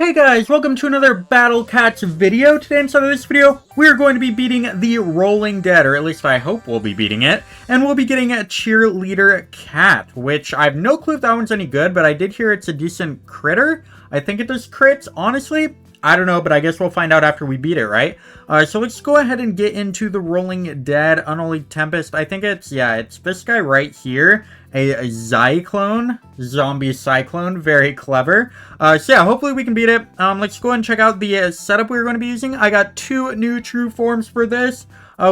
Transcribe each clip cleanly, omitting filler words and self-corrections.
Hey guys, welcome to another Battle Cats video. Today inside of this video, we're going to be beating the Rolling Dead, or at least I hope we'll be beating it. And we'll be getting a Cheerleader Cat, which I have no clue if that one's any good, but I did hear it's a decent critter. I think it does crits, honestly. I don't know, but I guess we'll find out after we beat it, right? So let's go ahead and get into the Rolling Dead Unholy Tempest. I think it's this guy right here. A Zyclone, zombie Cyclone, very clever. So yeah, hopefully we can beat it. Let's go ahead and check out the setup we're going to be using. I got two new true forms for this.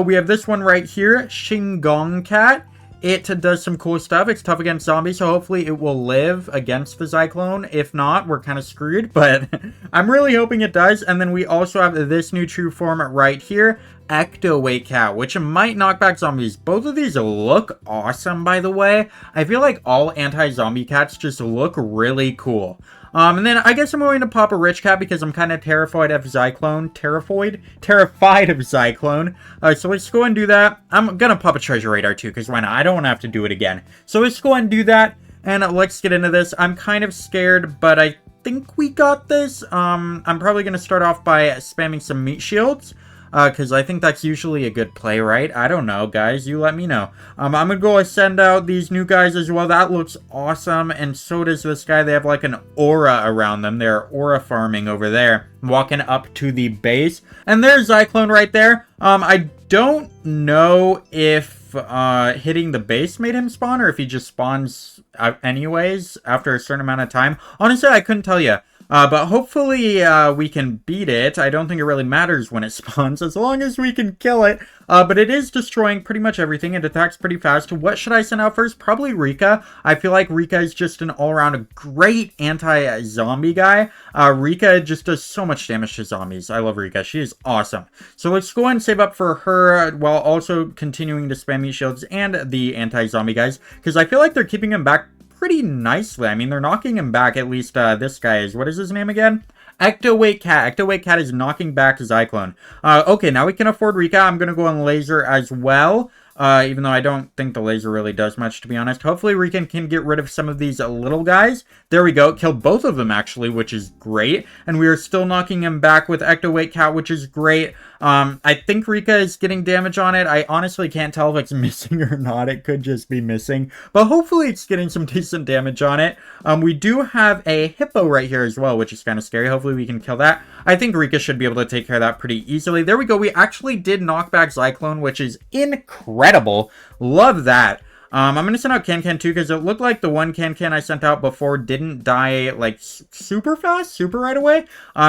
We have this one right here, Shingong Cat. It does some cool stuff. It's tough against zombies, so hopefully it will live against the Zyclone. If not, we're kind of screwed, but I'm really hoping it does. And then we also have this new true form right here, Ectoweight Cat, which might knock back zombies. Both of these look awesome, by the way. I feel like all anti-zombie cats just look really cool. And then I guess I'm going to pop a rich cat because I'm kind of terrified of Zyclone. Terrified of Zyclone. So let's go and do that. I'm going to pop a treasure radar too, because why not? I don't want to have to do it again. So let's go and do that, and let's get into this. I'm kind of scared, but I think we got this. I'm probably going to start off by spamming some meat shields. Because I think that's usually a good play, right? I don't know, guys. You let me know. I'm going to go and send out these new guys as well. That looks awesome. And so does this guy. They have like an aura around them. They're aura farming over there. Walking up to the base. And there's Zyclone right there. I don't know if hitting the base made him spawn, or if he just spawns anyways after a certain amount of time. Honestly, I couldn't tell you. But hopefully we can beat it. I don't think it really matters when it spawns, as long as we can kill it. But it is destroying pretty much everything. It attacks pretty fast. What should I send out first? Probably Rika. I feel like Rika is just an all-around great anti-zombie guy. Rika just does so much damage to zombies. I love Rika. She is awesome. So let's go and save up for her while also continuing to spam meat shields and the anti-zombie guys, because I feel like they're keeping him back pretty nicely. I mean, they're knocking him back, at least this guy is. What is his name again? Ectoweight Cat. Ectoweight Cat is knocking back Zyclone. Okay, now we can afford Rika. I'm going to go on laser as well. Even though I don't think the laser really does much, to be honest. Hopefully Rika can get rid of some of these little guys. There we go. Killed both of them, actually, which is great. And we are still knocking him back with Ectoweight Cat, which is great. I think Rika is getting damage on it. I honestly can't tell if it's missing or not. It could just be missing. But hopefully it's getting some decent damage on it. We do have a hippo right here as well, which is kind of scary. Hopefully we can kill that. I think Rika should be able to take care of that pretty easily. There we go. We actually did knock back Zyclone, which is incredible. Love that. I'm going to send out Can too, because it looked like the one Can I sent out before didn't die, like, super fast, super right away.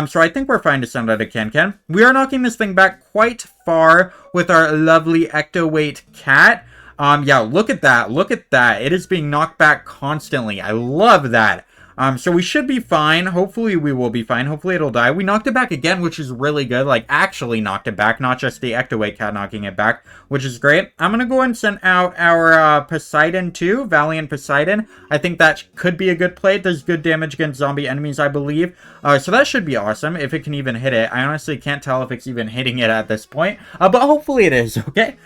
So I think we're fine to send out a Can. We are knocking this thing back quite far with our lovely Ectoweight Cat. Yeah, look at that. Look at that. It is being knocked back constantly. I love that. So we should be fine. Hopefully we will be fine. Hopefully it'll die. We knocked it back again, which is really good. Like, actually knocked it back, not just the Ectoweight Cat knocking it back, which is great. I'm going to go and send out our Poseidon too, Valiant Poseidon. I think that could be a good play. It does good damage against zombie enemies, I believe. So that should be awesome, if it can even hit it. I honestly can't tell if it's even hitting it at this point, but hopefully it is, okay?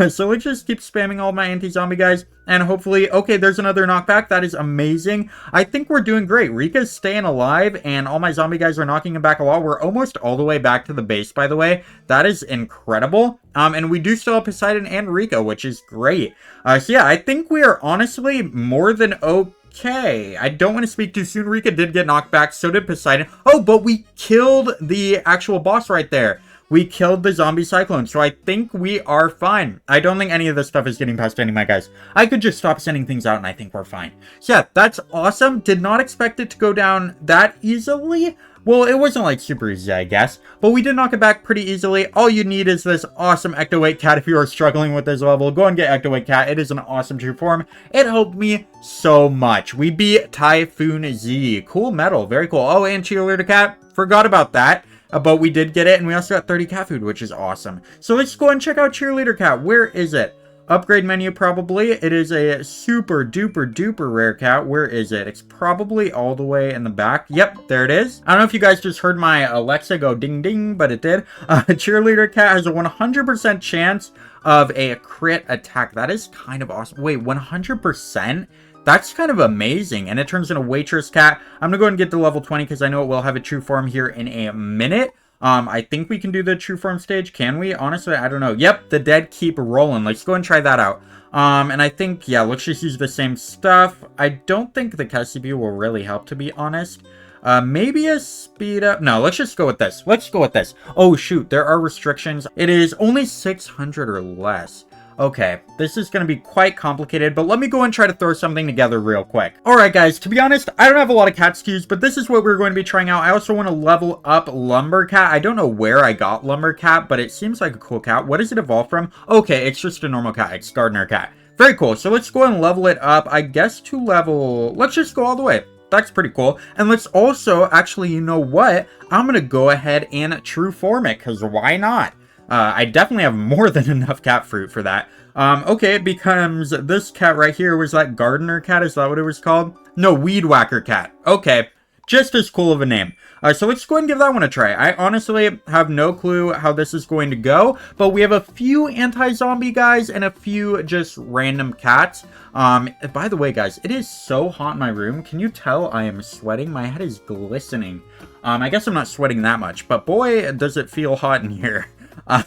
So let's just keep spamming all my anti-zombie guys, and hopefully, okay, there's another knockback. That is amazing. I think we're doing great. Rika's staying alive, and all my zombie guys are knocking him back a lot. We're almost all the way back to the base, by the way. That is incredible. And we do still have Poseidon and Rika, which is great. So yeah, I think we are honestly more than okay. I don't want to speak too soon. Rika did get knocked back. So did Poseidon. Oh, but we killed the actual boss right there. We killed the zombie Cyclone, so I think we are fine. I don't think any of this stuff is getting past any of my guys. I could just stop sending things out, and I think we're fine. So yeah, that's awesome. Did not expect it to go down that easily. Well, it wasn't like super easy, I guess, but we did knock it back pretty easily. All you need is this awesome Ectoweight Cat. If you are struggling with this level, go and get Ectoweight Cat. It is an awesome true form. It helped me so much. We beat Typhoon Z. Cool medal. Very cool. Oh, and Cheerleader Cat. Forgot about that. But we did get it, and we also got 30 cat food, which is awesome. So let's go and check out Cheerleader Cat. Where is it? Upgrade menu, probably. It is a super duper duper rare cat. Where is it? It's probably all the way in the back. Yep, there it is. I don't know if you guys just heard my Alexa go ding ding, but it did. Cheerleader Cat has a 100% chance of a crit attack. That is kind of awesome. Wait, 100%? That's kind of amazing. And it turns into waitress cat. I'm gonna go ahead and get to level 20 because I know it will have a true form here in a minute. I think we can do the true form stage. Can we? Honestly, I don't know. Yep, the dead keep rolling. Let's go and try that out. And I think, yeah, let's just use the same stuff. I don't think the KCP will really help, to be honest. Maybe a speed up. No, let's just go with this. Let's go with this. Oh, shoot, there are restrictions. It is only 600 or less. Okay, this is going to be quite complicated, but let me go and try to throw something together real quick. Alright guys, to be honest, I don't have a lot of cat SKUs, but this is what we're going to be trying out. I also want to level up Lumber Cat. I don't know where I got Lumber Cat, but it seems like a cool cat. What does it evolve from? Okay, it's just a normal cat. It's Gardener Cat. Very cool. So let's go and level it up. I guess to level... Let's just go all the way. That's pretty cool. And let's also, actually, you know what? I'm going to go ahead and true form it, because why not? I definitely have more than enough cat fruit for that. Okay, it becomes this cat right here. Was that Gardener Cat? Is that what it was called? No, Weed Whacker Cat. Okay, just as cool of a name. So let's go ahead and give that one a try. I honestly have no clue how this is going to go, but we have a few anti-zombie guys and a few just random cats. By the way, guys, it is so hot in my room. Can you tell I am sweating? My head is glistening. I guess I'm not sweating that much, but boy, does it feel hot in here.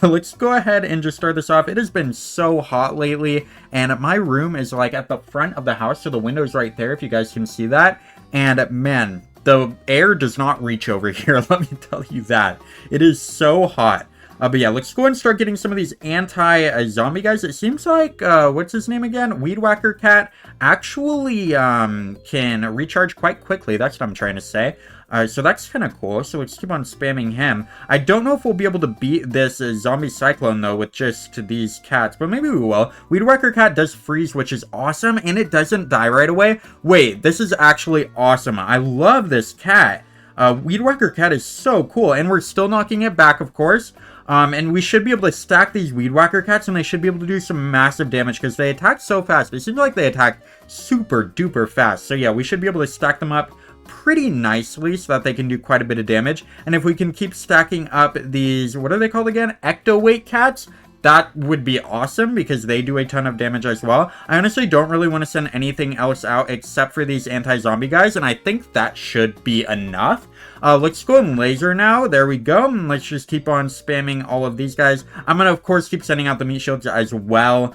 Let's go ahead and just start this off. It has been so hot lately, and my room is like at the front of the house, so the window's right there, if you guys can see that. And man, the air does not reach over here, let me tell you that. It is so hot. But yeah, let's go and start getting some of these anti-zombie guys. It seems like, what's his name again? Weed Whacker Cat actually can recharge quite quickly. That's what I'm trying to say. So that's kind of cool. So let's keep on spamming him. I don't know if we'll be able to beat this zombie Cyclone, though, with just these cats. But maybe we will. Weed Whacker Cat does freeze, which is awesome. And it doesn't die right away. Wait, this is actually awesome. I love this cat. Weed Whacker Cat is so cool. And we're still knocking it back, of course. And we should be able to stack these Weed Whacker Cats, and they should be able to do some massive damage, because they attack so fast. It seems like they attack super duper fast. So yeah, we should be able to stack them up pretty nicely so that they can do quite a bit of damage. And if we can keep stacking up these, what are they called again? Ectoweight cats? That would be awesome, because they do a ton of damage as well. I honestly don't really want to send anything else out except for these anti-zombie guys, and I think that should be enough. Let's go and laser now. There we go. And let's just keep on spamming all of these guys. I'm going to, of course, keep sending out the meat shields as well.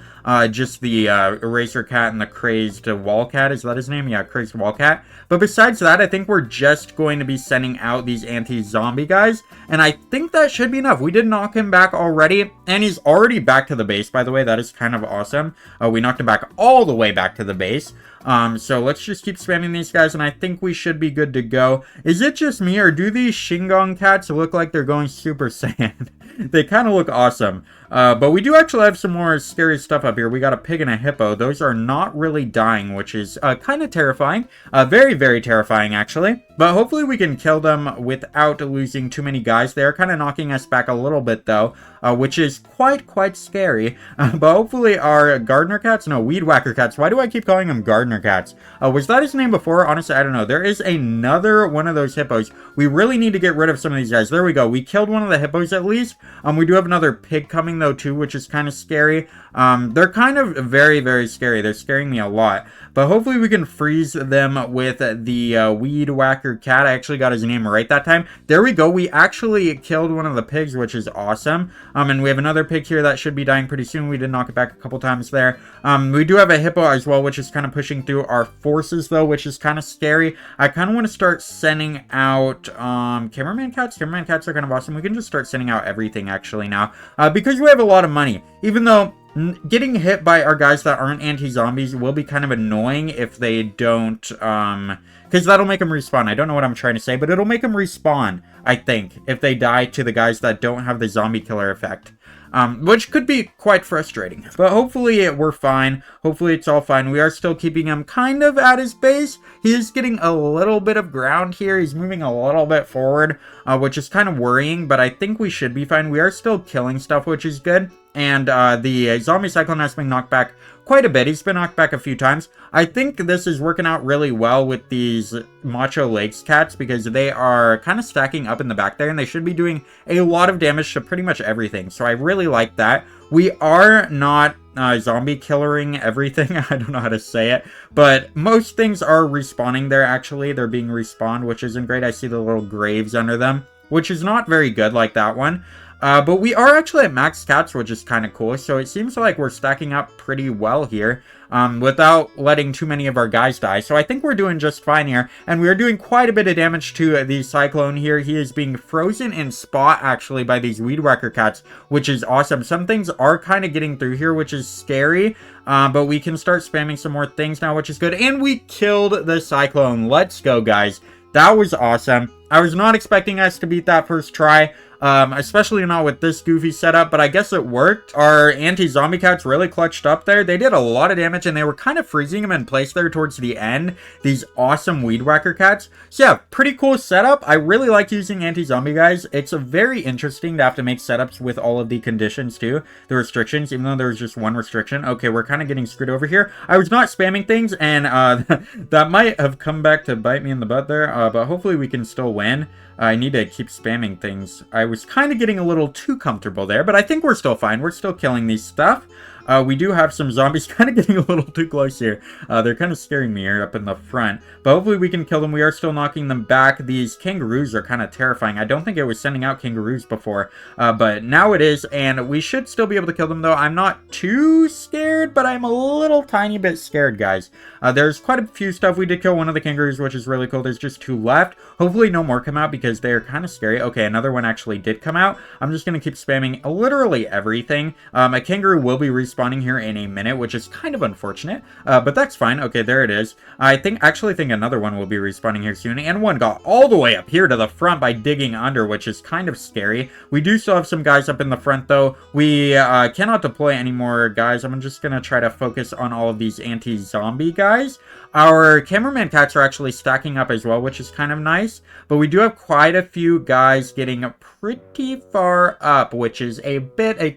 Just the eraser cat and the crazed wall cat. Is that his name? Yeah, crazed wall cat. But besides that, I think we're just going to be sending out these anti-zombie guys. And I think that should be enough. We did knock him back already. And he's already back to the base, by the way. That is kind of awesome. We knocked him back all the way back to the base. So let's just keep spamming these guys, and I think we should be good to go. Is it just me, or do these Shingon cats look like they're going Super Saiyan? They kind of look awesome. But we do actually have some more scary stuff up here. We got a pig and a hippo. Those are not really dying, which is kind of terrifying. Very, very terrifying, actually. But hopefully we can kill them without losing too many guys. They're kind of knocking us back a little bit, though, which is quite scary. But hopefully our Gardener Cats? No, Weed Whacker Cats. Why do I keep calling them Gardener Cats? Was that his name before? Honestly, I don't know. There is another one of those hippos. We really need to get rid of some of these guys. There we go. We killed one of the hippos at least. We do have another pig coming, though, too, which is kind of scary. They're kind of very scary. They're scaring me a lot. But hopefully we can freeze them with the Weed Whacker Cat. I actually got his name right that time. There we go. We actually killed one of the pigs, which is awesome. And we have another pig here that should be dying pretty soon. We did knock it back a couple times there. We do have a hippo as well, which is kind of pushing through our forces, though, which is kind of scary. I kind of want to start sending out cameraman cats. Cameraman cats are kind of awesome. We can just start sending out everything, actually, now. Because we have a lot of money. Even though getting hit by our guys that aren't anti-zombies will be kind of annoying if they don't, because that'll make them respawn. I don't know what I'm trying to say, but it'll make them respawn, I think, if they die to the guys that don't have the zombie killer effect. Which could be quite frustrating. But hopefully we're fine. Hopefully it's all fine. We are still keeping him kind of at his base. He is getting a little bit of ground here. He's moving a little bit forward, which is kind of worrying, but I think we should be fine. We are still killing stuff, which is good. And the zombie Cyclone has been knocked back quite a bit. He's been knocked back a few times. I think this is working out really well with these Macho Lakes cats, because they are kind of stacking up in the back there, and they should be doing a lot of damage to pretty much everything. So I really like that. We are not zombie killering everything. I don't know how to say it, but most things are respawning there, actually. They're being respawned, which isn't great. I see the little graves under them, which is not very good, like that one. But we are actually at max cats, which is kind of cool. So it seems like we're stacking up pretty well here, without letting too many of our guys die. So I think we're doing just fine here. And we are doing quite a bit of damage to the Cyclone here. He is being frozen in spot, actually, by these weed whacker cats, which is awesome. Some things are kind of getting through here, which is scary. But we can start spamming some more things now, which is good. And we killed the Cyclone. Let's go, guys. That was awesome. I was not expecting us to beat that first try. Especially not with this goofy setup, but I guess it worked. Our anti-zombie cats really clutched up there. They did a lot of damage, and they were kind of freezing them in place there towards the end. These awesome weed whacker cats. So yeah, pretty cool setup. I really like using anti-zombie guys. It's very interesting to have to make setups with all of the conditions too. The restrictions, even though there's just one restriction. Okay, we're kind of getting screwed over here. I was not spamming things, and that might have come back to bite me in the butt there, but hopefully we can still win. I need to keep spamming things. I was kind of getting a little too comfortable there, but I think we're still fine. We're still killing these stuff. We do have some zombies kind of getting a little too close here. They're kind of scaring me here up in the front. But hopefully we can kill them. We are still knocking them back. These kangaroos are kind of terrifying. I don't think it was sending out kangaroos before. But now it is. And we should still be able to kill them, though. I'm not too scared, but I'm a little tiny bit scared, guys. There's quite a few stuff. We did kill one of the kangaroos, which is really cool. There's just 2 left. Hopefully no more come out because they're kind of scary. Okay, another one actually did come out. I'm just going to keep spamming literally everything. A kangaroo will be respawning here in a minute, which is kind of unfortunate, but that's fine. Okay, there it is. I actually think another one will be respawning here soon, and one got all the way up here to the front by digging under, which is kind of scary. We do still have some guys up in the front, though. We cannot deploy any more guys. I'm just going to try to focus on all of these anti-zombie guys. Our cameraman cats are actually stacking up as well, which is kind of nice. But we do have quite a few guys getting pretty far up, which is a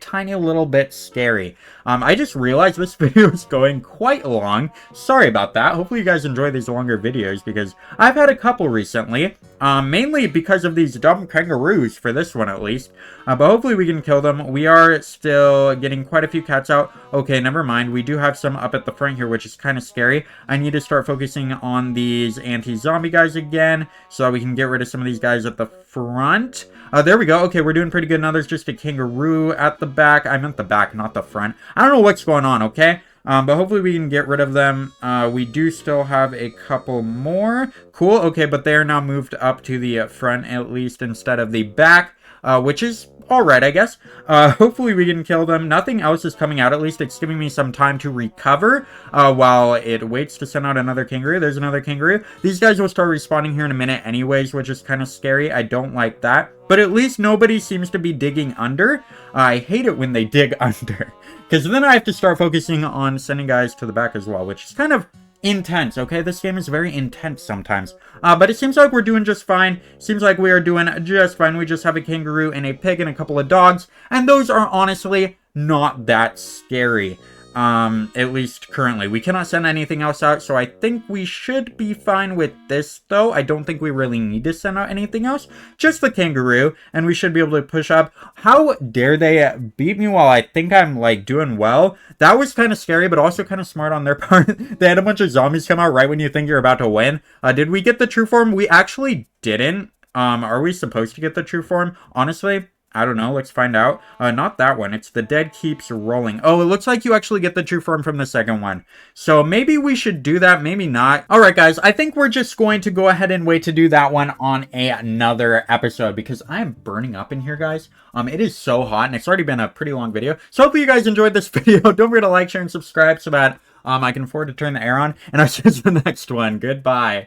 tiny little bit scary. I just realized this video is going quite long. Sorry about that. Hopefully you guys enjoy these longer videos because I've had a couple recently. Mainly because of these dumb kangaroos, for this one at least. But hopefully we can kill them. We are still getting quite a few cats out. Okay, never mind. We do have some up at the front here, which is kind of scary. I need to start focusing on these anti-zombie guys again so that we can get rid of some of these guys at the front. There we go. Okay, we're doing pretty good. Now there's just a kangaroo at the back. I meant the back, not the front. I don't know what's going on, okay? But hopefully we can get rid of them. We do still have a couple more. Cool. Okay, but they are now moved up to the front at least instead of the back, which is alright, I guess. Hopefully we can kill them. Nothing else is coming out. At least it's giving me some time to recover while it waits to send out another kangaroo. There's another kangaroo. These guys will start respawning here in a minute anyways, which is kind of scary. I don't like that. But at least nobody seems to be digging under. I hate it when they dig under, because then I have to start focusing on sending guys to the back as well, which is kind of intense, okay? This game is very intense sometimes. But it seems like we're doing just fine. Seems like we are doing just fine. We just have a kangaroo and a pig and a couple of dogs, and those are honestly not that scary. At least currently. We cannot send anything else out, so I think we should be fine with this, though. I don't think we really need to send out anything else. Just the kangaroo, and we should be able to push up. How dare they beat me while I think I'm, like, doing well? That was kind of scary, but also kind of smart on their part. They had a bunch of zombies come out right when you think you're about to win. Did we get the true form? We actually didn't. Are we supposed to get the true form? Honestly, I don't know. Let's find out. Not that one. It's the dead keeps rolling. Oh, it looks like you actually get the true form from the second one. So maybe we should do that. Maybe not. All right, guys. I think we're just going to go ahead and wait to do that one on another episode because I am burning up in here, guys. It is so hot and it's already been a pretty long video. So hopefully you guys enjoyed this video. Don't forget to like, share, and subscribe so that I can afford to turn the air on. And I'll see you in the next one. Goodbye.